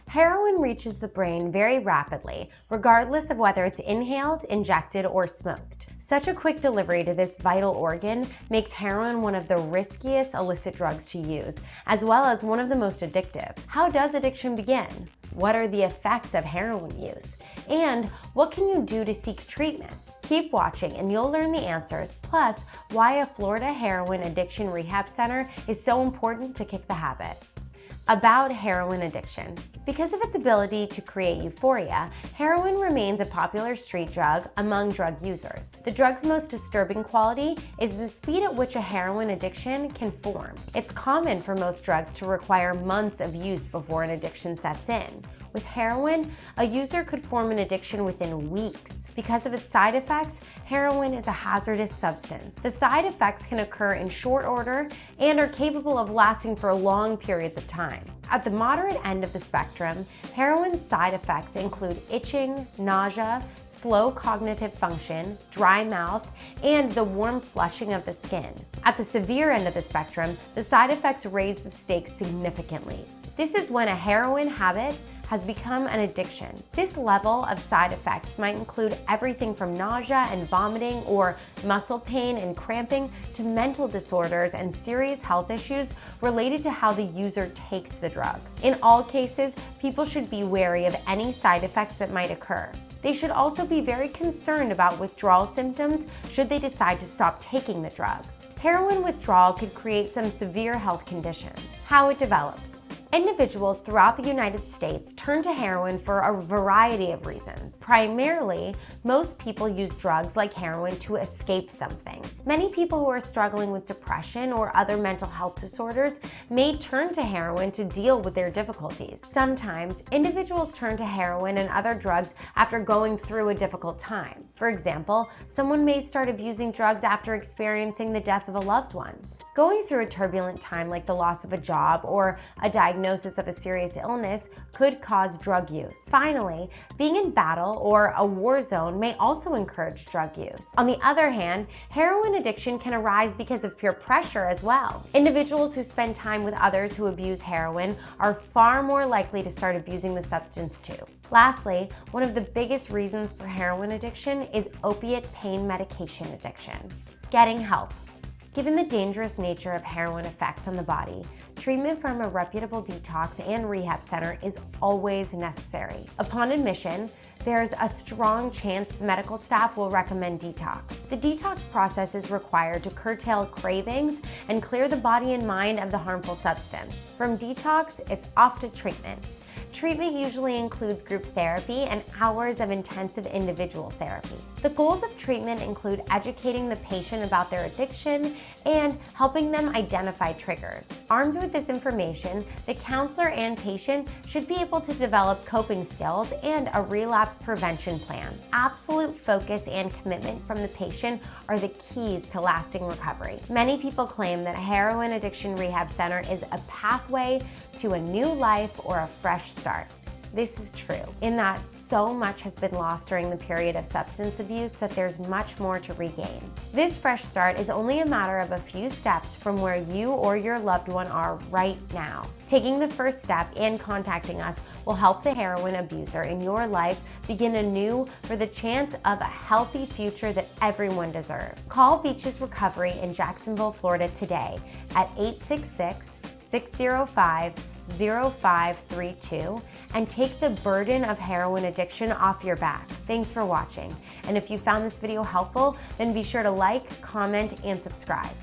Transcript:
Heroin reaches the brain very rapidly, regardless of whether it's inhaled, injected, or smoked. Such a quick delivery to this vital organ makes heroin one of the riskiest illicit drugs to use, as well as one of the most addictive. How does addiction begin? What are the effects of heroin use? And what can you do to seek treatment? Keep watching and you'll learn the answers, plus why a Florida heroin addiction rehab center is so important to kick the habit. About heroin addiction. Because of its ability to create euphoria, heroin remains a popular street drug among drug users. The drug's most disturbing quality is the speed at which a heroin addiction can form. It's common for most drugs to require months of use before an addiction sets in. With heroin, a user could form an addiction within weeks. Because of its side effects, heroin is a hazardous substance. The side effects can occur in short order and are capable of lasting for long periods of time. At the moderate end of the spectrum, heroin's side effects include itching, nausea, slow cognitive function, dry mouth, and the warm flushing of the skin. At the severe end of the spectrum, the side effects raise the stakes significantly. This is when a heroin habit has become an addiction. This level of side effects might include everything from nausea and vomiting or muscle pain and cramping to mental disorders and serious health issues related to how the user takes the drug. In all cases, people should be wary of any side effects that might occur. They should also be very concerned about withdrawal symptoms should they decide to stop taking the drug. Heroin withdrawal could create some severe health conditions. How it develops. Individuals throughout the United States turn to heroin for a variety of reasons. Primarily, most people use drugs like heroin to escape something. Many people who are struggling with depression or other mental health disorders may turn to heroin to deal with their difficulties. Sometimes, individuals turn to heroin and other drugs after going through a difficult time. For example, someone may start abusing drugs after experiencing the death of a loved one. Going through a turbulent time like the loss of a job or a diagnosis of a serious illness could cause drug use. Finally, being in battle or a war zone may also encourage drug use. On the other hand, heroin addiction can arise because of peer pressure as well. Individuals who spend time with others who abuse heroin are far more likely to start abusing the substance too. Lastly, one of the biggest reasons for heroin addiction is opiate pain medication addiction. Getting help. Given the dangerous nature of heroin effects on the body, treatment from a reputable detox and rehab center is always necessary. Upon admission, there's a strong chance the medical staff will recommend detox. The detox process is required to curtail cravings and clear the body and mind of the harmful substance. From detox, it's off to treatment. Treatment usually includes group therapy and hours of intensive individual therapy. The goals of treatment include educating the patient about their addiction and helping them identify triggers. Armed with this information, the counselor and patient should be able to develop coping skills and a relapse prevention plan. Absolute focus and commitment from the patient are the keys to lasting recovery. Many people claim that a heroin addiction rehab center is a pathway to a new life or a fresh start. This is true, in that so much has been lost during the period of substance abuse that there's much more to regain. This fresh start is only a matter of a few steps from where you or your loved one are right now. Taking the first step and contacting us will help the heroin abuser in your life begin anew for the chance of a healthy future that everyone deserves. Call Beaches Recovery in Jacksonville, Florida today at 866-605-0532 and take the burden of heroin addiction off your back. Thanks for watching. And if you found this video helpful, then be sure to like, comment, and subscribe.